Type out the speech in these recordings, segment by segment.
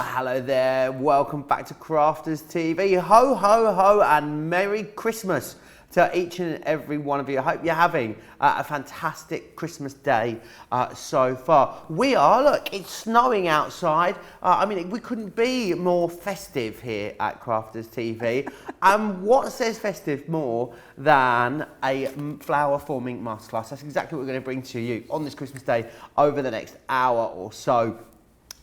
Hello there. Welcome back to Crafters TV. Ho, ho, ho, and Merry Christmas to each and every one of you. I hope you're having a fantastic Christmas day so far. We are, look, it's snowing outside. I mean, we couldn't be more festive here at Crafters TV. And what says festive more than a flower forming masterclass? That's exactly what we're going to bring to you on this Christmas day over the next hour or so.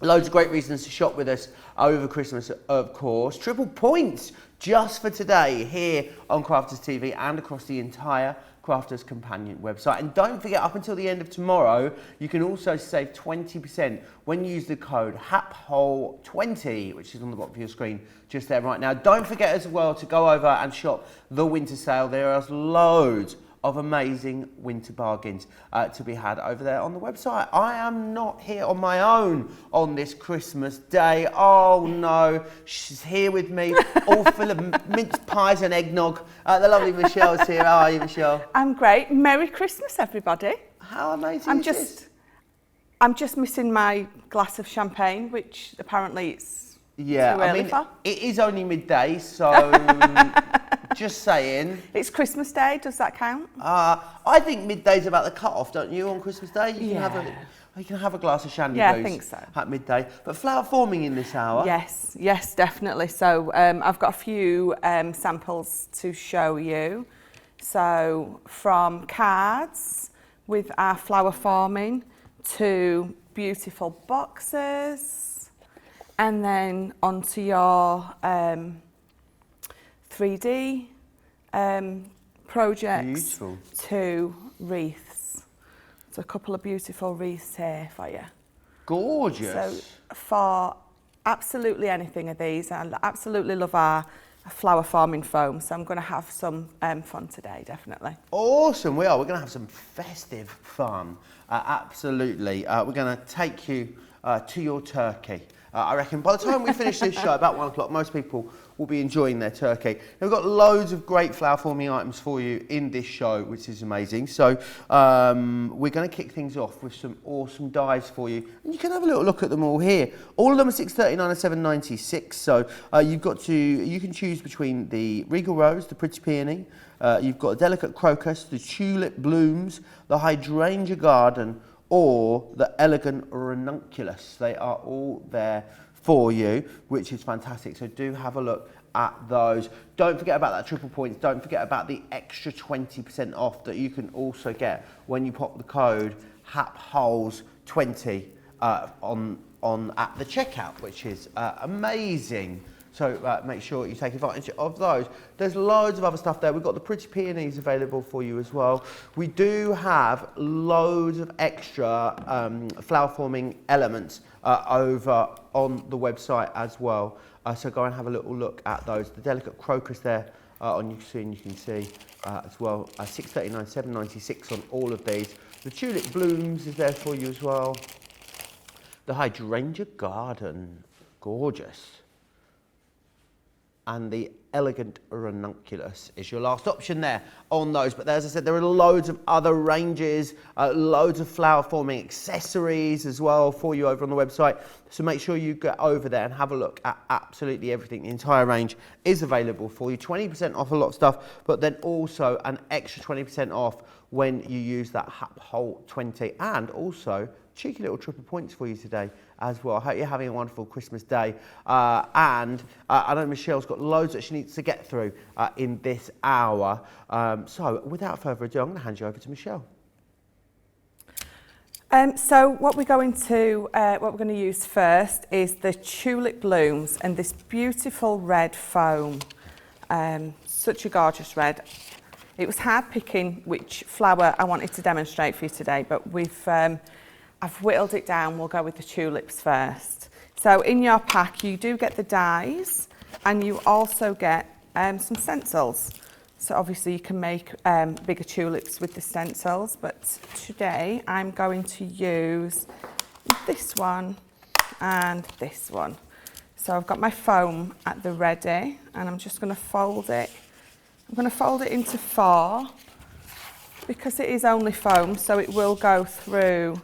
Loads of great reasons to shop with us over Christmas, of course. Triple points just for today here on Crafters TV and across the entire Crafters Companion website. And don't forget, up until the end of tomorrow, you can also save 20% when you use the code HAPHOLE20, which is on the bottom of your screen just there right now. Don't forget as well to go over and shop the winter sale. There are loads of amazing winter bargains to be had over there on the website. I am not here on my own on this Christmas day. Oh no, she's here with me, all full of mince pies and eggnog. The lovely Michelle's here. How are you, Michelle? I'm great. Merry Christmas, everybody. How amazing is this? I'm just missing my glass of champagne, which apparently it's too early for. It is only midday, so just saying. It's Christmas Day, does that count? I think midday's about the cut-off, don't you, on Christmas Day? You can have a glass of shandy booze, I think so, at midday. But flower forming in this hour? Yes, definitely. So I've got a few samples to show you. So from cards with our flower forming to beautiful boxes, and then onto your 3D projects. Beautiful. To wreaths. So a couple of beautiful wreaths here for you. Gorgeous. So for absolutely anything of these, I absolutely love our flower forming foam, so I'm going to have some fun today, definitely. Awesome, we are. We're going to have some festive fun, absolutely. We're going to take you to your turkey. I reckon by the time we finish this show, about 1 o'clock, most people will be enjoying their turkey. Now, we've got loads of great flower forming items for you in this show, which is amazing. So we're going to kick things off with some awesome dies for you. And you can have a little look at them all here. All of them are $6.39 and $7.96. So you can choose between the Regal Rose, the Pretty Peony, you've got a Delicate Crocus, the Tulip Blooms, the Hydrangea Garden, or the Elegant Ranunculus. They are all there for you, which is fantastic. So do have a look at those. Don't forget about that triple points. Don't forget about the extra 20% off that you can also get when you pop the code HAPHOLES20 on at the checkout, which is amazing. So make sure you take advantage of those. There's loads of other stuff there. We've got the Pretty Peonies available for you as well. We do have loads of extra flower forming elements over on the website as well. So go and have a little look at those. The Delicate Crocus there on your screen, you can see as well. $6.39, $7.96 on all of these. The Tulip Blooms is there for you as well. The Hydrangea Garden, gorgeous. And the Elegant Ranunculus is your last option there on those. But as I said, there are loads of other ranges, loads of flower forming accessories as well for you over on the website. So make sure you get over there and have a look at absolutely everything. The entire range is available for you. 20% off a lot of stuff, but then also an extra 20% off when you use that HAPHOLE20, and also cheeky little triple points for you today as well. I hope you're having a wonderful Christmas day. And I know Michelle's got loads that she needs to get through in this hour. So without further ado, I'm going to hand you over to Michelle. So what we're going to use first is the Tulip Blooms and this beautiful red foam. Such a gorgeous red. It was hard picking which flower I wanted to demonstrate for you today, but I've whittled it down. We'll go with the tulips first. So in your pack, you do get the dies, and you also get some stencils. So obviously you can make bigger tulips with the stencils, but today I'm going to use this one and this one. So I've got my foam at the ready, and I'm just going to fold it. I'm going to fold it into 4 because it is only foam, so it will go through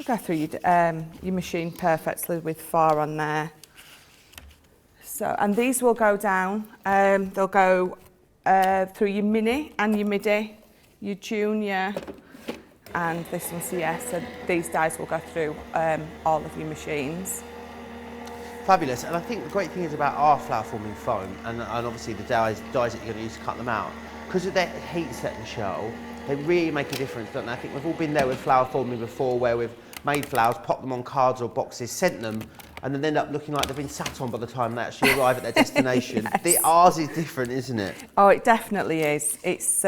go through your machine perfectly with 4 on there. So, and these will go down, they'll go through your mini and your midi, your junior, and this one's so these dies will go through all of your machines. Fabulous, and I think the great thing is about our flower forming foam, and obviously the dyes that you're going to use to cut them out, because of their heat set, Michelle, they really make a difference, don't they? I think we've all been there with flower forming before, where we've made flowers, popped them on cards or boxes, sent them, and then end up looking like they've been sat on by the time they actually arrive at their destination. Yes. Ours is different, isn't it? Oh, it definitely is. It's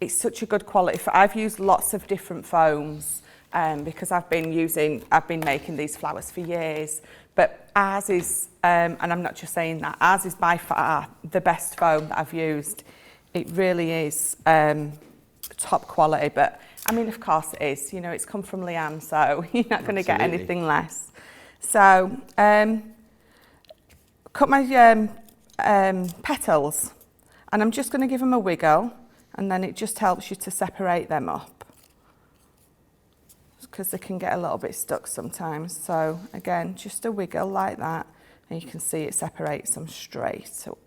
such a good quality. I've used lots of different foams because I've been making these flowers for years. But ours is, and I'm not just saying that, ours is by far the best foam that I've used. It really is top quality. But I mean, of course it is. You know, it's come from Leanne, so you're not going to get anything less. So, cut my petals, and I'm just going to give them a wiggle, and then it just helps you to separate them up, because they can get a little bit stuck sometimes. So again, just a wiggle like that, and you can see it separates them straight up.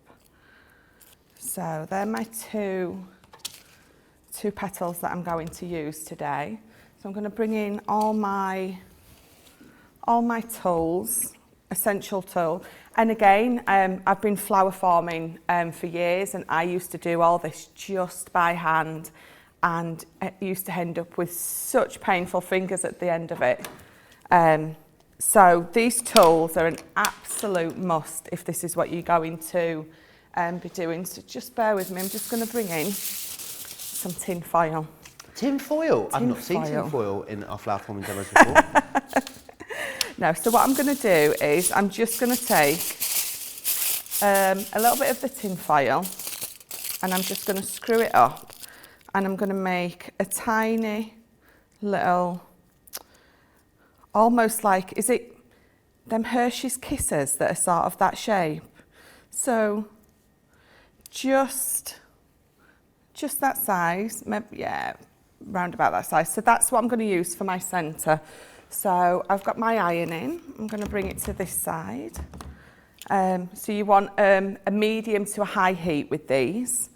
So they're my two petals that I'm going to use today. So I'm going to bring in all my tools, essential tool. And again, I've been flower forming for years, and I used to do all this just by hand, and it used to end up with such painful fingers at the end of it. So these tools are an absolute must if this is what you're going to be doing. So just bear with me, I'm just going to bring in some tin foil. Tin foil? I've not seen tin foil in our flower forming demos before. No, so what I'm going to do is I'm just going to take a little bit of the tin foil, and I'm just going to screw it up, and I'm going to make a tiny little, almost like, is it them Hershey's Kisses that are sort of that shape? So just that size, maybe, yeah, round about that size. So that's what I'm going to use for my centre. So I've got my iron in, I'm going to bring it to this side. So you want a medium to a high heat with these.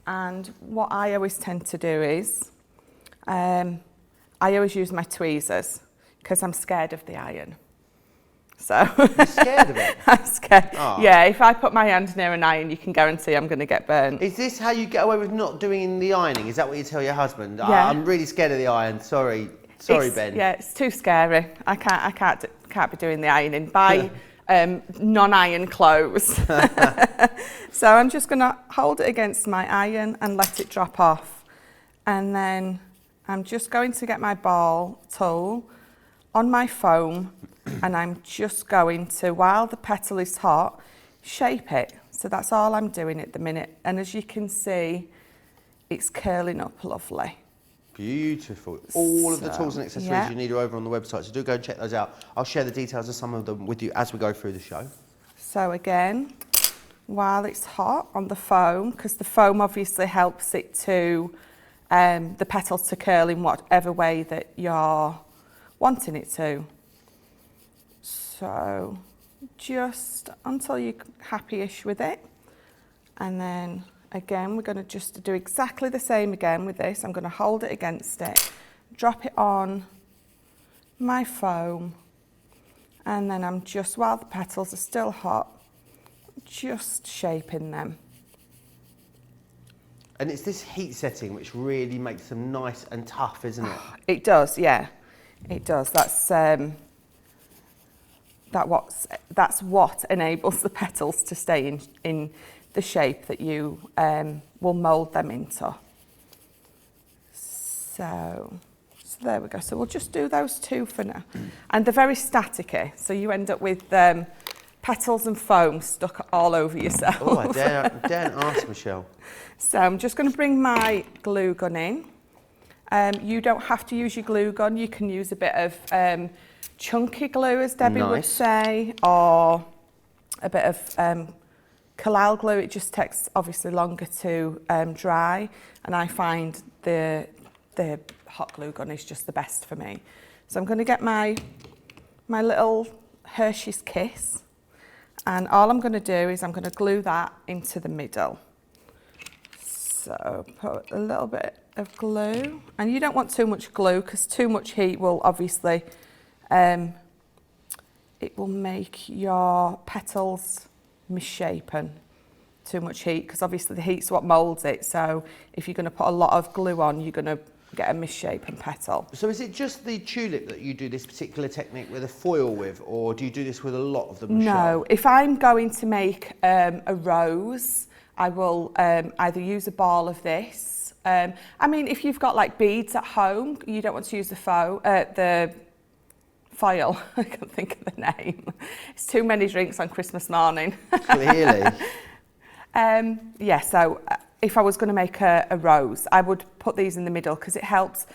And what I always tend to do is, I always use my tweezers because I'm scared of the iron. So You're scared of it? I'm scared. Oh. Yeah, if I put my hand near an iron, you can guarantee I'm going to get burnt. Is this how you get away with not doing the ironing? Is that what you tell your husband? Yeah. I'm really scared of the iron, sorry, Ben. Yeah, it's too scary. I can't be doing the ironing. Buy non-iron clothes. So I'm just going to hold it against my iron and let it drop off. And then I'm just going to get my ball tool on my foam, and I'm just going to, while the petal is hot, shape it. So that's all I'm doing at the minute. And as you can see, it's curling up lovely. Beautiful. All of the tools and accessories you need are over on the website, so do go and check those out. I'll share the details of some of them with you as we go through the show. So again, while it's hot on the foam, because the foam obviously helps it to, the petals to curl in whatever way that you're wanting it to. So just until you're happy-ish with it, and then again, we're going to just do exactly the same again with this. I'm going to hold it against it, drop it on my foam, and then I'm just, while the petals are still hot, just shaping them. And it's this heat setting which really makes them nice and tough, isn't it? It does, yeah. It does. That's what enables the petals to stay in the shape that you will mould them into. So there we go. So we'll just do those two for now. And they're very staticky, so you end up with petals and foam stuck all over yourself. Oh, I daren't ask, Michelle. So I'm just going to bring my glue gun in. You don't have to use your glue gun. You can use a bit of chunky glue, as Debbie would say, or a bit of Collal glue. It just takes obviously longer to dry, and I find the hot glue gun is just the best for me. So I'm going to get my little Hershey's Kiss, and all I'm going to do is I'm going to glue that into the middle. So put a little bit of glue, and you don't want too much glue because too much heat will obviously, it will make your petals misshapen. Too much heat, because obviously the heat's what moulds it, so if you're going to put a lot of glue on, you're going to get a misshapen petal. So is it just the tulip that you do this particular technique with a foil with, or do you do this with a lot of them? No, if I'm going to make a rose, I will either use a ball of this. I mean, if you've got like beads at home, you don't want to use the foil. I can't think of the name. It's too many drinks on Christmas morning. Clearly. Yeah, so if I was going to make a rose, I would put these in the middle because it helps.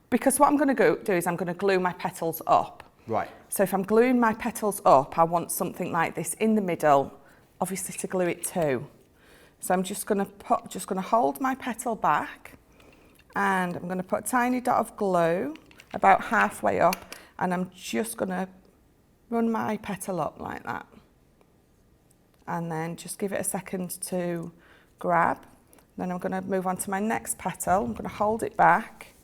Because what I'm going to do is I'm going to glue my petals up. Right. So if I'm gluing my petals up, I want something like this in the middle, obviously to glue it to. So I'm just going to hold my petal back, and I'm going to put a tiny dot of glue about halfway up, and I'm just going to run my petal up like that. And then just give it a second to grab. Then I'm going to move on to my next petal. I'm going to hold it back.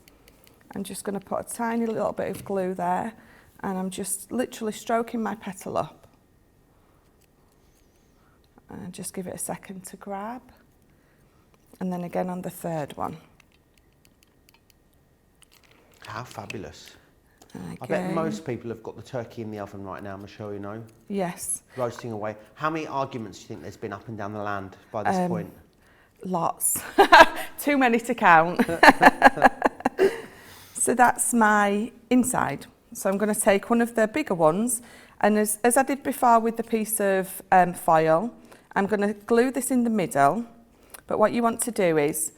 I'm just going to put a tiny little bit of glue there, and I'm just literally stroking my petal up. And just give it a second to grab. And then again on the third one. How fabulous. Again. I bet most people have got the turkey in the oven right now, Michelle, you know. Yes. Roasting away. How many arguments do you think there's been up and down the land by this point? Lots. Too many to count. So that's my inside. So I'm going to take one of the bigger ones, and as I did before with the piece of foil, I'm going to glue this in the middle. But what you want to do is,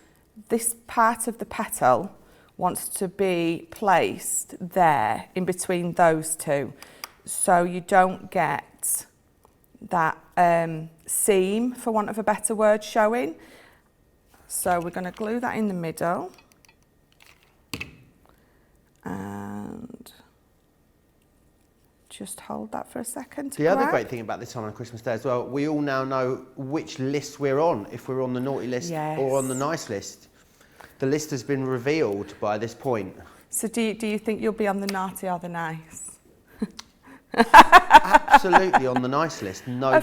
this part of the petal wants to be placed there in between those two, so you don't get that seam, for want of a better word, showing. So we're going to glue that in the middle, and just hold that for a second to grab. Other great thing about this time on Christmas Day as well, we all now know which list we're on, if we're on the naughty list or on the nice list. The list has been revealed by this point. So do you think you'll be on the naughty or the nice? Absolutely on the nice list, no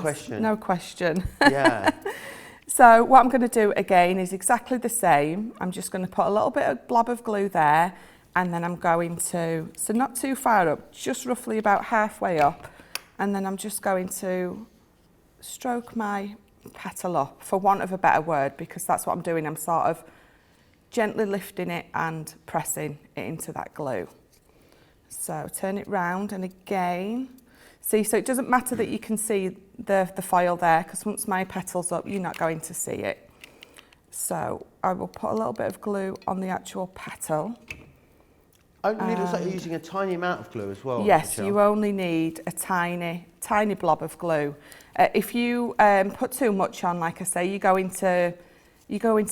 question. No question. Yeah. So what I'm going to do again is exactly the same. I'm just going to put a little bit of blob of glue there, and then I'm going to, so not too far up, just roughly about halfway up, and then I'm just going to stroke my petal up, for want of a better word, because that's what I'm doing. I'm sort of gently lifting it and pressing it into that glue. So turn it round, and again, see, so it doesn't matter that you can see the foil there, because once my petal's up, you're not going to see it. So I will put a little bit of glue on the actual petal. Only looks like you're using a tiny amount of glue as well. Yes, Michelle. you only need a tiny blob of glue. If you put too much on, like I say, you're going to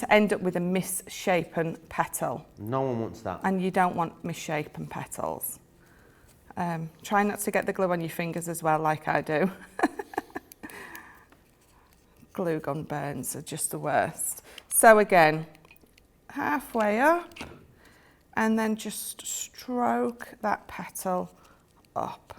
end up with a misshapen petal. No one wants that. And you don't want misshapen petals. Try not to get the glue on your fingers as well, like I do. Glue gun burns are just the worst. So again, halfway up, and then just stroke that petal up.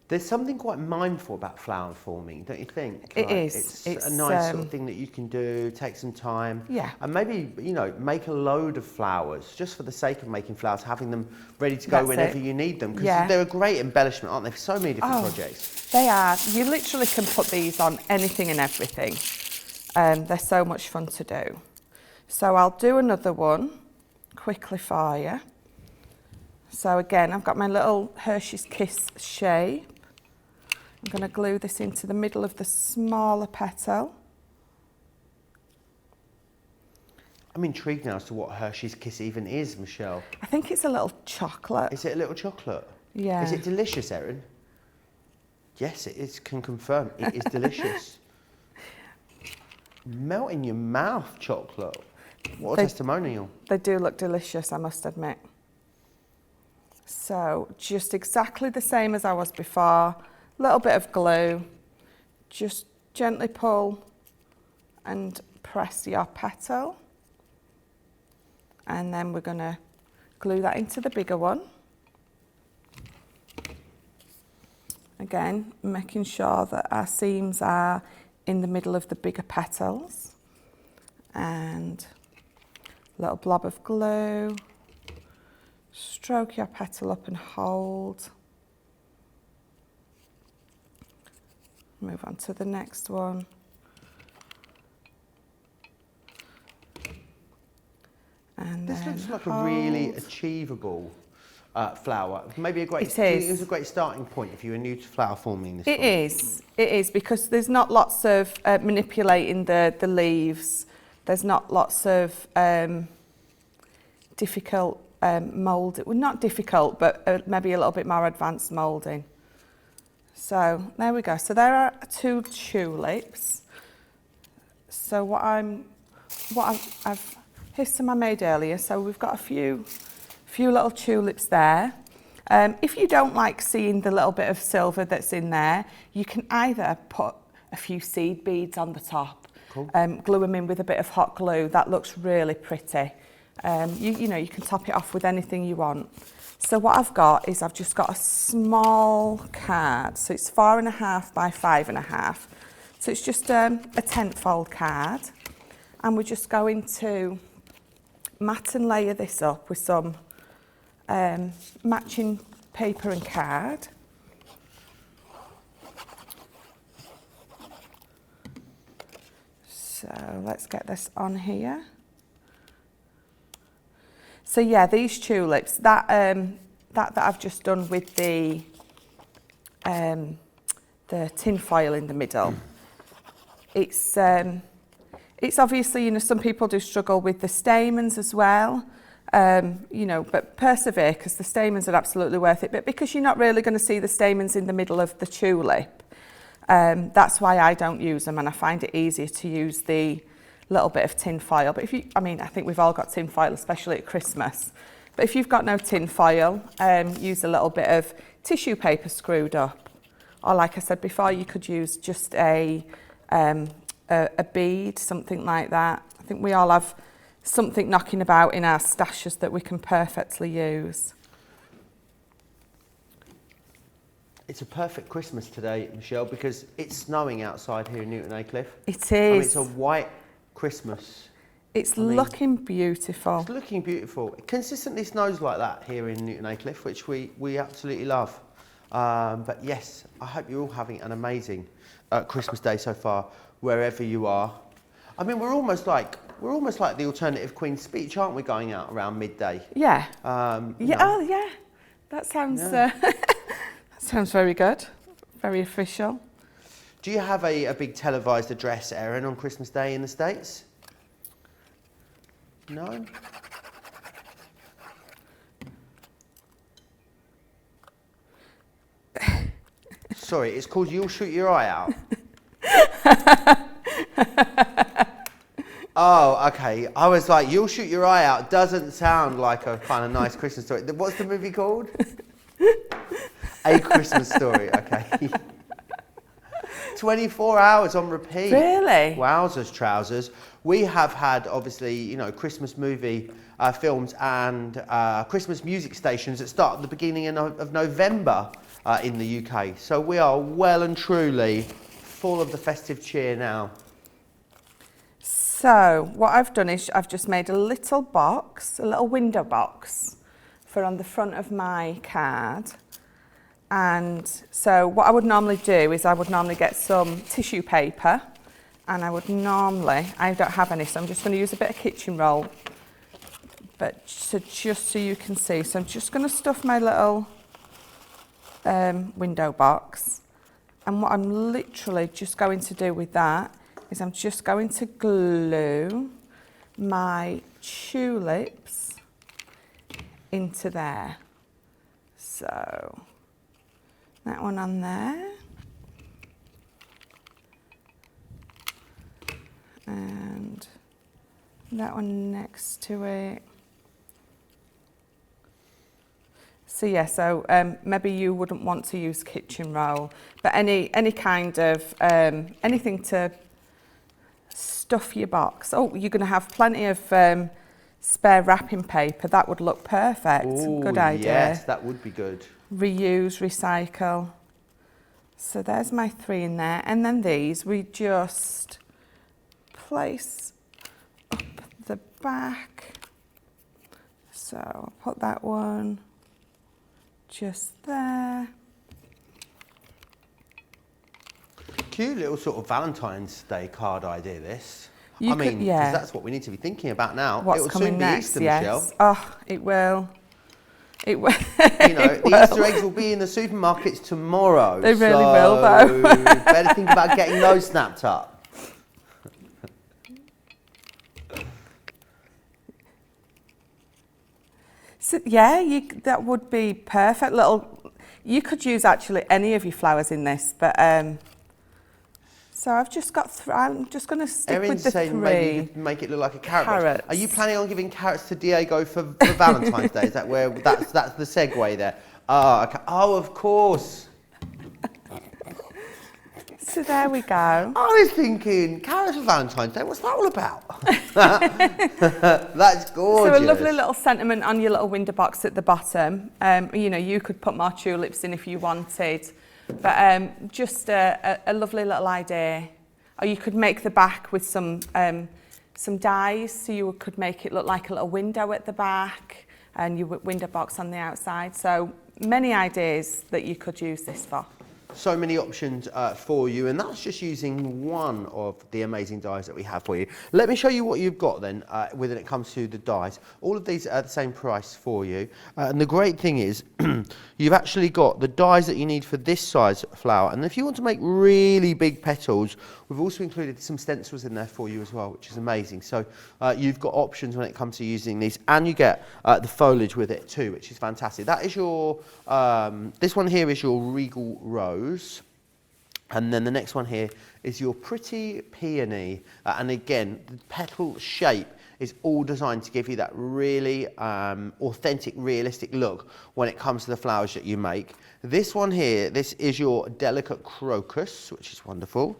There's something quite mindful about flower forming, don't you think? It is. It's a nice sort of thing that you can do, take some time. Yeah. And maybe, you know, make a load of flowers, just for the sake of making flowers, having them ready to go whenever you need them. Because they're a great embellishment, aren't they, for so many different projects. They are. You literally can put these on anything and everything. They're so much fun to do. So I'll do another one quickly for you. So again, I've got my little Hershey's Kiss shape. I'm going to glue this into the middle of the smaller petal. I'm intrigued now as to what Hershey's Kiss even is, Michelle. I think it's a little chocolate. Is it a little chocolate? Yeah. Is it delicious, Erin? Yes, it is. Can confirm it is delicious. Melt in your mouth, chocolate. What a testimonial. They do look delicious, I must admit. So just exactly the same as I was before, a little bit of glue, just gently pull and press your petal, and then we're going to glue that into the bigger one. Again, making sure that our seams are in the middle of the bigger petals, and a little blob of glue, stroke your petal up and hold. Move on to the next one. And this then looks like hold. a really achievable flower. Maybe a great. It is. It was a great starting point if you were new to flower forming. This It one. is. It is, because there's not lots of manipulating the leaves. There's not lots of difficult mould. Well, not difficult, but maybe a little bit more advanced moulding. So there we go. So there are 2 tulips. So here's some I made earlier. So we've got a few little tulips there. If you don't like seeing the little bit of silver that's in there, you can either put a few seed beads on the top, cool. Glue them in with a bit of hot glue. That looks really pretty. You know, you can top it off with anything you want. So what I've got is I've just got a small card. So it's 4.5 by 5.5. So it's just a 10-fold card. And we're just going to mat and layer this up with some matching paper and card. So let's get this on here. So yeah, these tulips, that I've just done with the tin foil in the middle. It's obviously, you know, some people do struggle with the stamens as well. You know, but persevere, because the stamens are absolutely worth it. But because you're not really going to see the stamens in the middle of the tulip, that's why I don't use them, and I find it easier to use the little bit of tin foil. But I think we've all got tin foil, especially at Christmas. But if you've got no tin foil, use a little bit of tissue paper screwed up. Or like I said before, you could use just a bead, something like that. I think we all have something knocking about in our stashes that we can perfectly use. It's a perfect Christmas today, Michelle, because it's snowing outside here in Newton Aycliffe. It is. I mean, it's a white Christmas. It's looking beautiful. It's looking beautiful. It consistently snows like that here in Newton Aycliffe, which we absolutely love. But yes, I hope you're all having an amazing Christmas day so far, wherever you are. I mean, we're almost like the alternative Queen's Speech, aren't we? Going out around midday. Yeah. Yeah. Oh, yeah. That sounds. Yeah. That sounds very good. Very official. Do you have a big televised address, Erin, on Christmas Day in the States? No? Sorry, it's called You'll Shoot Your Eye Out. Oh, okay. I was like, You'll Shoot Your Eye Out doesn't sound like a kind of nice Christmas story. What's the movie called? A Christmas Story, okay. 24 hours on repeat. Really? Wowzers, trousers. We have had, obviously, you know, Christmas movie films and Christmas music stations that start at the beginning of November in the UK. So we are well and truly full of the festive cheer now. So what I've done is I've just made a little box, a little window box for on the front of my card. And so what I would normally do is I would normally get some tissue paper, and I don't have any, so I'm just going to use a bit of kitchen roll, but just so you can see. So I'm just going to stuff my little window box, and what I'm literally just going to do with that is I'm just going to glue my tulips into there. So that one on there, and that one next to it. So yeah, so maybe you wouldn't want to use kitchen roll, but any kind of, anything to stuff your box. Oh, you're going to have plenty of spare wrapping paper. That would look perfect. Ooh, good idea. Yes, that would be good. Reuse, recycle. So there's my 3 in there. And then these, we just place up the back. So I'll put that one just there. Cute little sort of Valentine's Day card idea, this. You I mean, could, yeah. 'cause that's what we need to be thinking about now. What's It will coming soon be next? Easter, Yes. Michelle. Oh, it will. It will. You know, the Easter eggs will be in the supermarkets tomorrow. They really will, though. Better think about getting those snapped up. So yeah, that would be perfect. You could use actually any of your flowers in this, but so I've just got. I'm just going to stick with the saying 3. maybe you could make it look like a carrot box. Carrots. Are you planning on giving carrots to Diego for Valentine's Day? Is that where that's the segue there? Oh, okay. Oh, of course. So there we go. I was thinking, carrots for Valentine's Day, what's that all about? That's gorgeous. So a lovely little sentiment on your little window box at the bottom. You know, you could put more tulips in if you wanted, but just a lovely little idea. Or you could make the back with some dies, so you could make it look like a little window at the back and your window box on the outside. So many ideas that you could use this for. So many options for you, and that's just using one of the amazing dies that we have for you. Let me show you what you've got then when it comes to the dies. All of these are the same price for you, and the great thing is you've actually got the dies that you need for this size flower, and if you want to make really big petals, we've also included some stencils in there for you as well, which is amazing. So you've got options when it comes to using these, and you get the foliage with it too, which is fantastic. That is your, this one here is your Regal Rose. And then the next one here is your Pretty Peony. And again, the petal shape is all designed to give you that really authentic, realistic look when it comes to the flowers that you make. This one here, this is your Delicate Crocus, which is wonderful.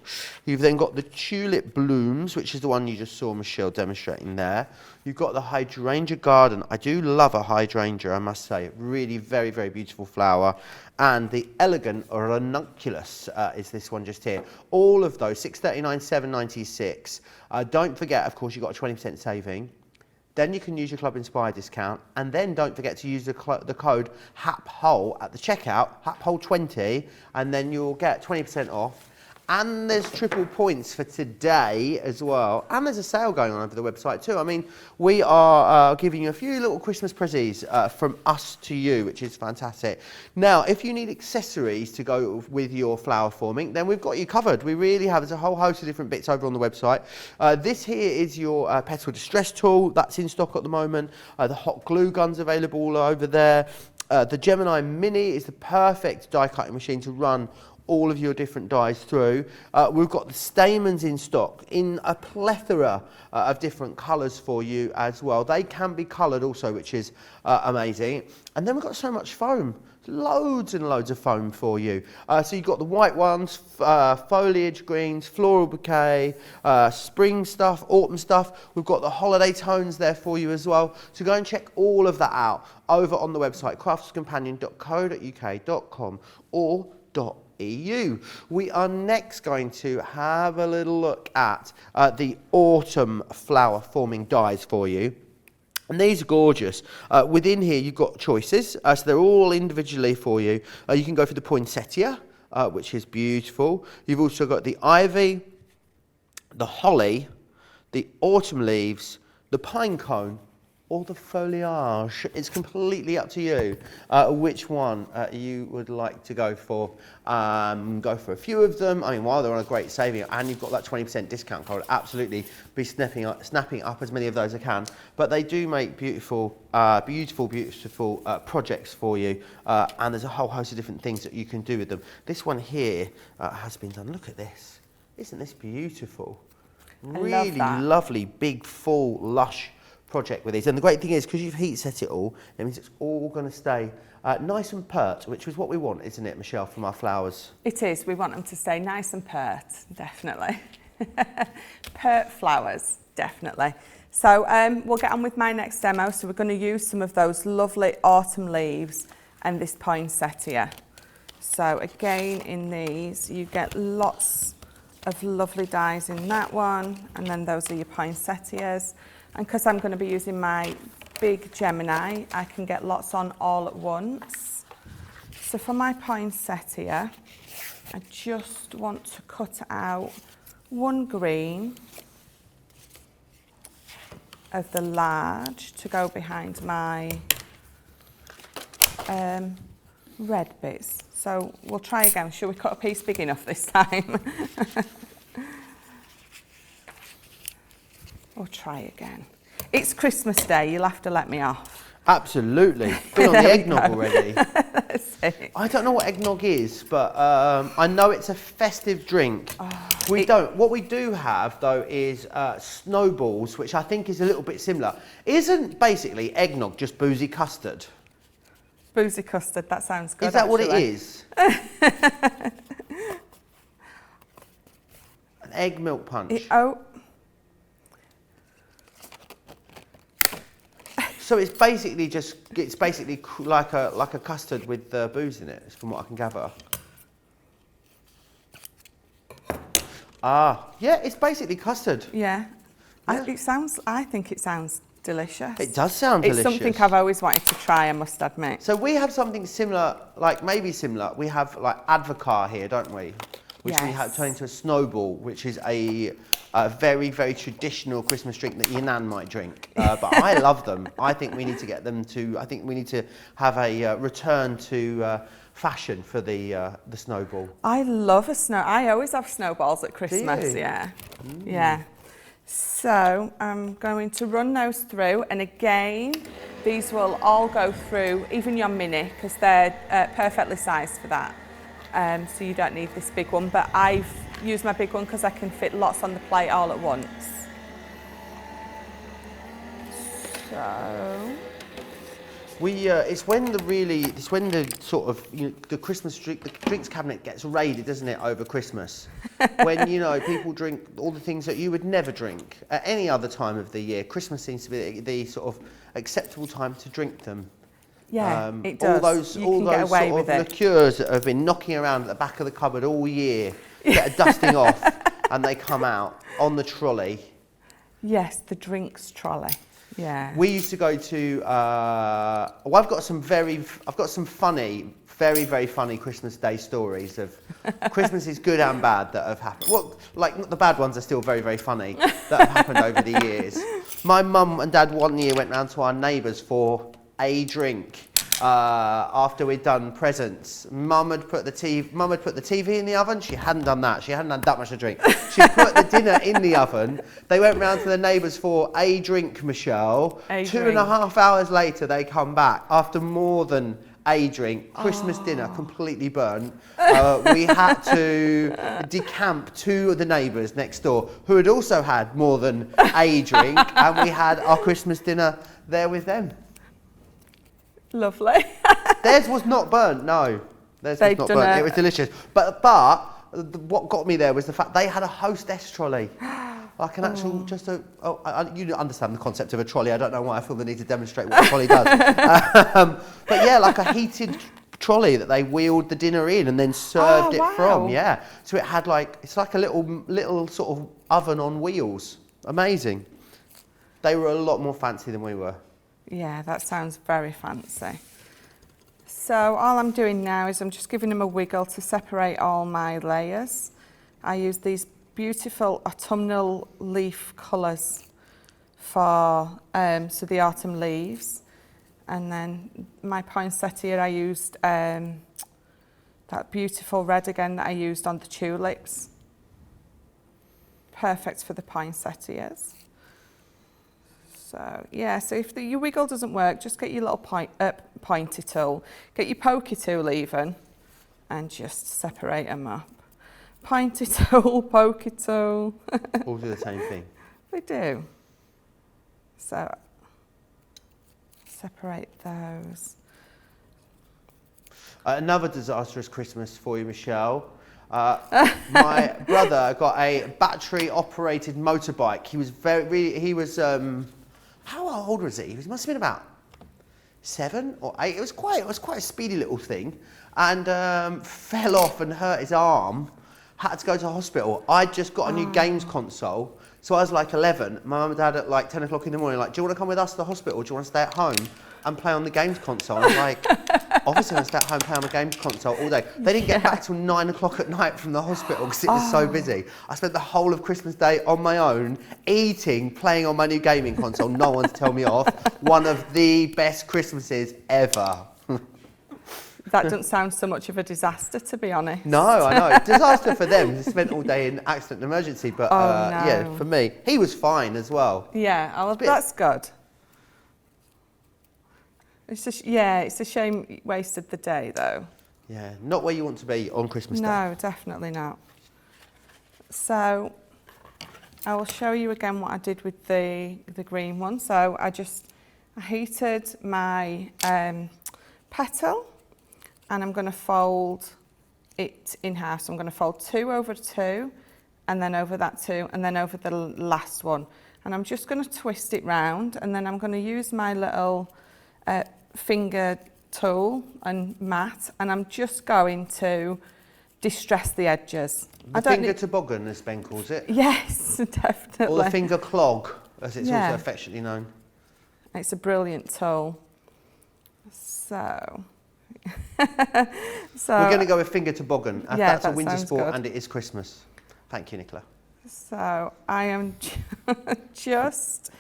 You've then got the Tulip Blooms, which is the one you just saw Michelle demonstrating there. You've got the Hydrangea Garden. I do love a hydrangea, I must say. Really very, very beautiful flower. And the Elegant Ranunculus is this one just here. All of those, $6.39, $7.96. Don't forget, of course, you've got a 20% saving. Then you can use your Club Inspire discount, and then don't forget to use the code HAPHOLE at the checkout, HAPHOLE20, and then you'll get 20% off. And there's triple points for today as well. And there's a sale going on over the website too. I mean, we are giving you a few little Christmas prezzies from us to you, which is fantastic. Now, if you need accessories to go with your flower forming, then we've got you covered. We really have. There's a whole host of different bits over on the website. This here is your petal distress tool. That's in stock at the moment. The hot glue gun's available all over there. The Gemini Mini is the perfect die cutting machine to run all of your different dies through. We've got the stamens in stock in a plethora of different colours for you as well. They can be coloured also, which is amazing. And then we've got so much foam. Loads and loads of foam for you. So you've got the white ones, foliage greens, floral bouquet, spring stuff, autumn stuff. We've got the holiday tones there for you as well. So go and check all of that out over on the website, crafterscompanion.co.uk.com or .eu. We are next going to have a little look at the autumn flower forming dies for you. And these are gorgeous. Within here you've got choices, so they're all individually for you. You can go for the Poinsettia, which is beautiful. You've also got the ivy, the holly, the autumn leaves, the pine cone, or the foliage. It's completely up to you which one you would like to go for. Go for a few of them. I mean, while they're on a great saving, and you've got that 20% discount code, absolutely be snapping up as many of those as I can. But they do make beautiful, beautiful projects for you, and there's a whole host of different things that you can do with them. This one here has been done. Look at this. Isn't this beautiful? Really lovely, big, full, lush project with these. And the great thing is, because you've heat set it all, it means it's all going to stay nice and pert, which is what we want, isn't it, Michelle, from our flowers? It is. We want them to stay nice and pert, definitely. Pert flowers, definitely. So we'll get on with my next demo. So we're going to use some of those lovely autumn leaves and this poinsettia. So again, in these, you get lots of lovely dies in that one, and then those are your poinsettias. And because I'm going to be using my big Gemini, I can get lots on all at once. So for my poinsettia, I just want to cut out one green of the large to go behind my red bits. So we'll try again. Shall we cut a piece big enough this time? We'll try again. It's Christmas Day, you'll have to let me off. Absolutely. Been on the eggnog already. That's it. I don't know what eggnog is, but I know it's a festive drink. What we do have, though, is snowballs, which I think is a little bit similar. Isn't basically eggnog just boozy custard? Boozy custard, that sounds good. Is that actually. what it is? An egg milk punch. So it's basically like a custard with booze in it, from what I can gather. Yeah, it's basically custard. Yeah. Yeah. I think it sounds delicious. It does sound delicious. It's something I've always wanted to try, I must admit. So we have something similar, maybe similar. We have advocaat here, don't we? Which we have turned into a snowball, which is a very, very traditional Christmas drink that your nan might drink. But I love them. I think we need to get them to. I think we need to have a return to fashion for the snowball. I love I always have snowballs at Christmas. Do you? Yeah, yeah. So I'm going to run those through, and again, these will all go through, even your mini, because they're perfectly sized for that. So you don't need this big one, but I've used my big one because I can fit lots on the plate all at once. So it's when the sort of the Christmas drink, the drinks cabinet gets raided, doesn't it, over Christmas? When people drink all the things that you would never drink at any other time of the year. Christmas seems to be the sort of acceptable time to drink them. Yeah, it does. All those sort of liqueurs that have been knocking around at the back of the cupboard all year, get a dusting off, and they come out on the trolley. Yes, the drinks trolley. Yeah. We used to go to. I've got some funny, very, very funny Christmas Day stories of Christmas is good and bad that have happened. Well, the bad ones are still very, very funny that have happened over the years. My mum and dad one year went round to our neighbours for a drink after we'd done presents. Mum had put the TV in the oven. She hadn't done that. She hadn't had that much to drink. She put the dinner in the oven. They went round to the neighbours for a drink, Michelle. 2.5 hours later, they come back after more than a drink. Christmas dinner completely burnt. We had to decamp to the neighbours next door who had also had more than a drink, and we had our Christmas dinner there with them. Lovely. Theirs was not burnt, no. Theirs was not burnt. It was delicious. But what got me there was the fact they had a hostess trolley. Like an actual, you understand the concept of a trolley. I don't know why I feel the need to demonstrate what a trolley does. But yeah, like a heated trolley that they wheeled the dinner in and then served it from. Yeah. So it had it's like a little sort of oven on wheels. Amazing. They were a lot more fancy than we were. Yeah, that sounds very fancy. So all I'm doing now is I'm just giving them a wiggle to separate all my layers. I use these beautiful autumnal leaf colours for the autumn leaves, and then my poinsettia I used that beautiful red again that I used on the tulips. Perfect for the poinsettias. So yeah, so if your wiggle doesn't work, just get your little pointy tool, get your pokey tool even, and just separate them up. Pointy tool, pokey tool. All do the same thing. They do. So separate those. Another disastrous Christmas for you, Michelle. My brother got a battery-operated motorbike. He was how old was he? He must have been about 7 or 8. It was quite a speedy little thing, and fell off and hurt his arm. Had to go to hospital. I'd just got a new games console, so I was like 11. My mum and dad at like 10 o'clock in the morning, like, do you want to come with us to the hospital? Do you want to stay at home and play on the games console? And I was like, obviously I'm going to stay at home and play on the games console all day. They didn't get back till 9 o'clock at night from the hospital because it was so busy. I spent the whole of Christmas Day on my own, eating, playing on my new gaming console. No one to tell me off. One of the best Christmases ever. That doesn't sound so much of a disaster, to be honest. No, I know. Disaster for them. They spent all day in accident and emergency. But no. yeah, for me, he was fine as well. Yeah, that's good. It's a shame you wasted the day, though. Yeah, not where you want to be on Christmas Day. No, definitely not. So I will show you again what I did with the green one. So I heated my petal, and I'm going to fold it in half. So I'm going to fold 2 over 2, and then over that 2, and then over the last one. And I'm just going to twist it round, and then I'm going to use my little finger tool and mat, and I'm just going to distress the edges. The finger toboggan, as Ben calls it. Yes, definitely. Or the finger clog, as it's also affectionately known. It's a brilliant tool. So we're going to go with finger toboggan. That's a winter sport, good. and it is Christmas. Thank you, Nicola. So I am just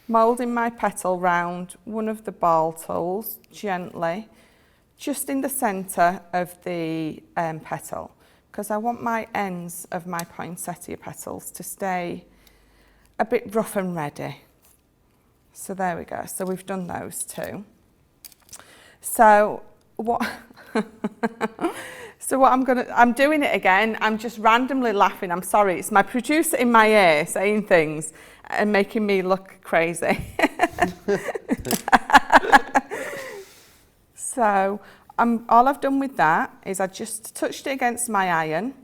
moulding my petal round one of the ball tools gently, just in the centre of the petal, because I want my ends of my poinsettia petals to stay a bit rough and ready. So there we go. So we've done those 2. So what I'm doing it again. I'm just randomly laughing. I'm sorry. It's my producer in my ear saying things and making me look crazy. So all I've done with that is I just touched it against my iron,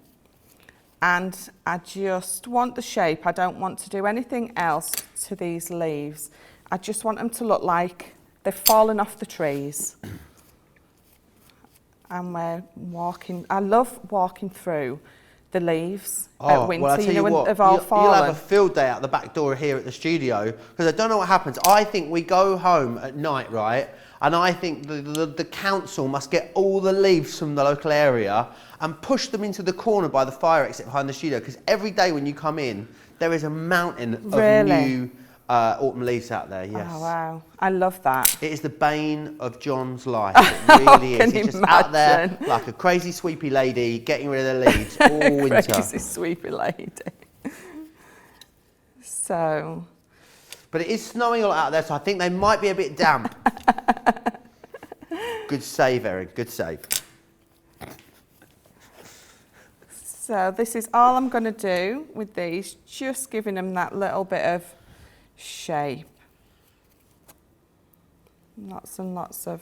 and I just want the shape. I don't want to do anything else to these leaves. I just want them to look like they've fallen off the trees. And we're walking. I love walking through the leaves at winter. Well, I'll tell you when what, they've all fallen. You'll have a field day out the back door here at the studio, because I don't know what happens. I think we go home at night, right? And I think the council must get all the leaves from the local area and push them into the corner by the fire exit behind the studio, because every day when you come in, there is a mountain of new autumn leaves out there, yes. Oh, wow. I love that. It is the bane of John's life. It really is. He's just out there like a crazy sweepy lady getting rid of the leaves all winter. Crazy sweepy lady. So. But it is snowing a lot out there, so I think they might be a bit damp. Good save, Erin. Good save. So this is all I'm going to do with these, just giving them that little bit of shape. Lots and lots of.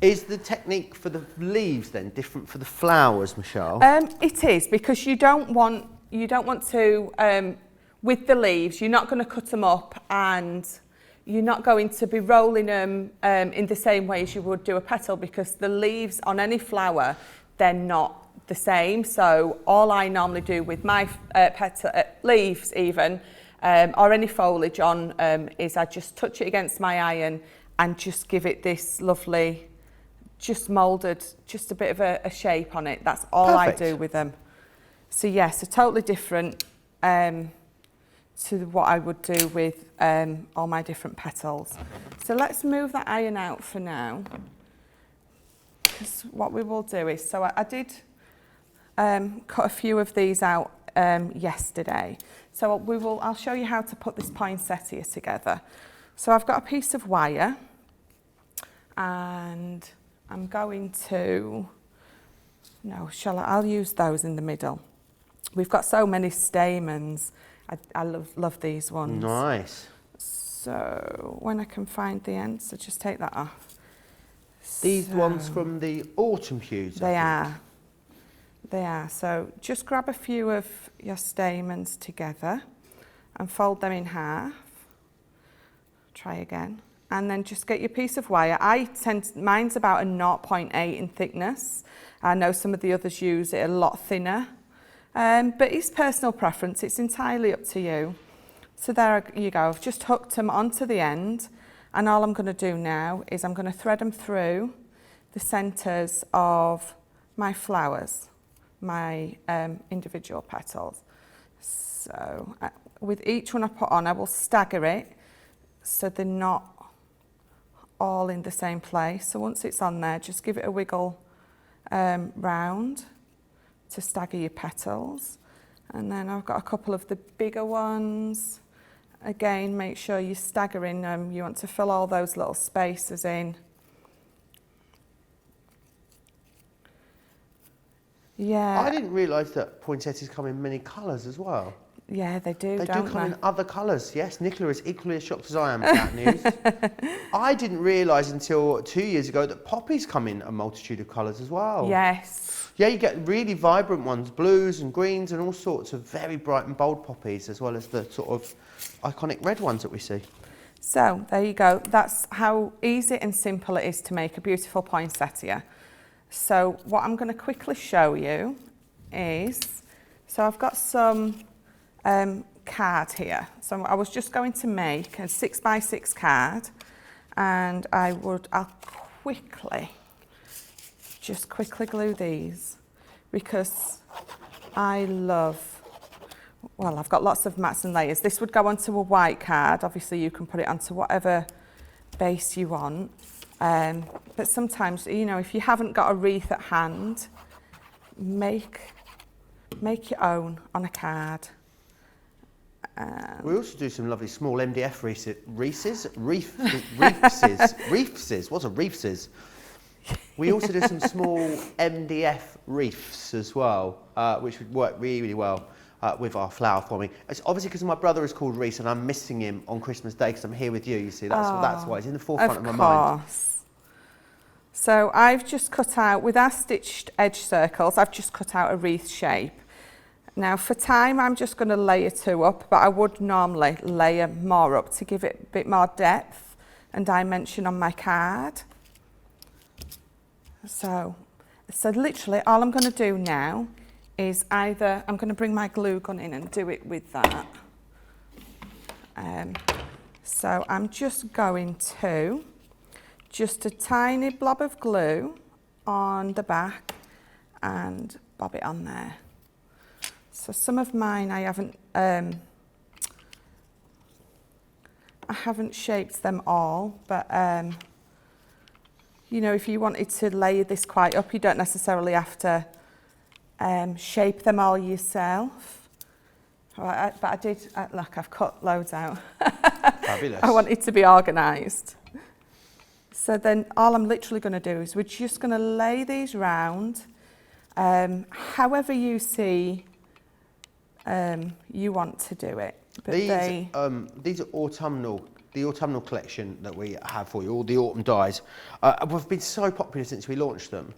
Is the technique for the leaves then different for the flowers, Michelle? It is, because you don't want to with the leaves. You're not going to cut them up, and you're not going to be rolling them in the same way as you would do a petal, because the leaves on any flower, they're not the same. So all I normally do with my petal leaves even, or any foliage on, is I just touch it against my iron and just give it this lovely, just moulded, just a bit of a shape on it. That's all Perfect. I do with them. So yes, a totally different to what I would do with all my different petals. So let's move that iron out for now. Because what we will do is, so I did cut a few of these out yesterday. So I'll show you how to put this poinsettia together. So I've got a piece of wire, and I'm going to, I'll use those in the middle. We've got so many stamens. I love these ones. Nice. So when I can find the end, so just take that off. These ones from the autumn hues, They are. They are. So just grab a few of your stamens together and fold them in half. Try again. And then just get your piece of wire. Mine's about a 0.8 in thickness. I know some of the others use it a lot thinner. But it's personal preference. It's entirely up to you. So there you go. I've just hooked them onto the end. And all I'm going to do now is I'm going to thread them through the centres of my flowers, my individual petals. So with each one I put on, I will stagger it so they're not all in the same place. So once it's on there, just give it a wiggle round to stagger your petals. And then I've got a couple of the bigger ones. Again, make sure you're staggering them. You want to fill all those little spaces in. Yeah. I didn't realise that poinsettias come in many colours as well. Yeah, they do, They don't do come they? in other colours, yes. Nicola is equally as shocked as I am at that news. I didn't realise until 2 years ago that poppies come in a multitude of colours as well. Yes. Yeah, you get really vibrant ones, blues and greens and all sorts of very bright and bold poppies, as well as the sort of iconic red ones that we see. So there you go. That's how easy and simple it is to make a beautiful poinsettia. So what I'm going to quickly show you is, so I've got some card here. So I was just going to make a 6x6 card, and I'll quickly glue these because I love, well, I've got lots of mats and layers. This would go onto a white card. Obviously you can put it onto whatever base you want. But sometimes, you know, if you haven't got a wreath at hand, make your own on a card. We also do some lovely small MDF reefses. What's a reefses? We also do some small MDF reefs as well, which would work really, really well with our flower forming. It's obviously because my brother is called Reese and I'm missing him on Christmas Day because I'm here with you, you see. That's why it's in the forefront of my mind. So I've just cut out, with our stitched edge circles, I've just cut out a wreath shape. Now for time, I'm just going to layer 2 up, but I would normally layer more up to give it a bit more depth and dimension on my card. So literally all I'm going to do now is either, I'm going to bring my glue gun in and do it with that. So I'm just going to, just a tiny blob of glue on the back and bob it on there. So some of mine I haven't shaped them all, but you know, if you wanted to layer this quite up, you don't necessarily have to shape them all yourself. But I did, look, I've cut loads out. Fabulous. I want it to be organised. So then all I'm literally going to do is we're just going to lay these round, however you see you want to do it. But these are autumnal. The autumnal collection that we have for you, all the autumn dyes, have been so popular since we launched them.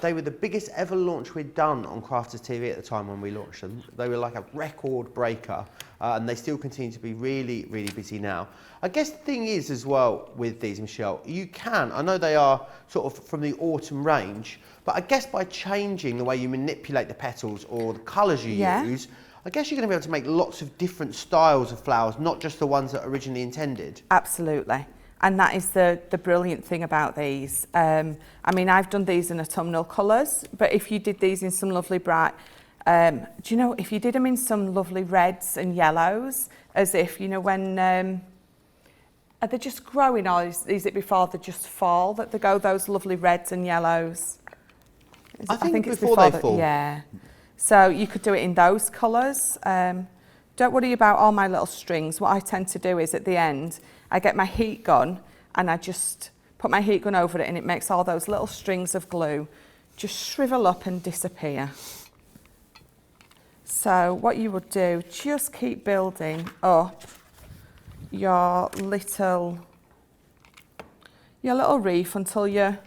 They were the biggest ever launch we'd done on Crafters TV at the time when we launched them. They were like a record breaker, and they still continue to be really, really busy now. I guess the thing is as well with these, Michelle, you can, I know they are sort of from the autumn range, but I guess by changing the way you manipulate the petals or the colours you use, I guess you're going to be able to make lots of different styles of flowers, not just the ones that are originally intended. Absolutely. And that is the brilliant thing about these. I mean, I've done these in autumnal colours, but if you did these in some lovely bright, do you know, if you did them in some lovely reds and yellows, as if, you know, when, are they just growing or is it before they just fall that they go those lovely reds and yellows? I think it's before they fall. Yeah. So you could do it in those colours. Don't worry about all my little strings. What I tend to do is at the end, I get my heat gun and I just put my heat gun over it and it makes all those little strings of glue just shrivel up and disappear. So what you would do, just keep building up your little wreath until you're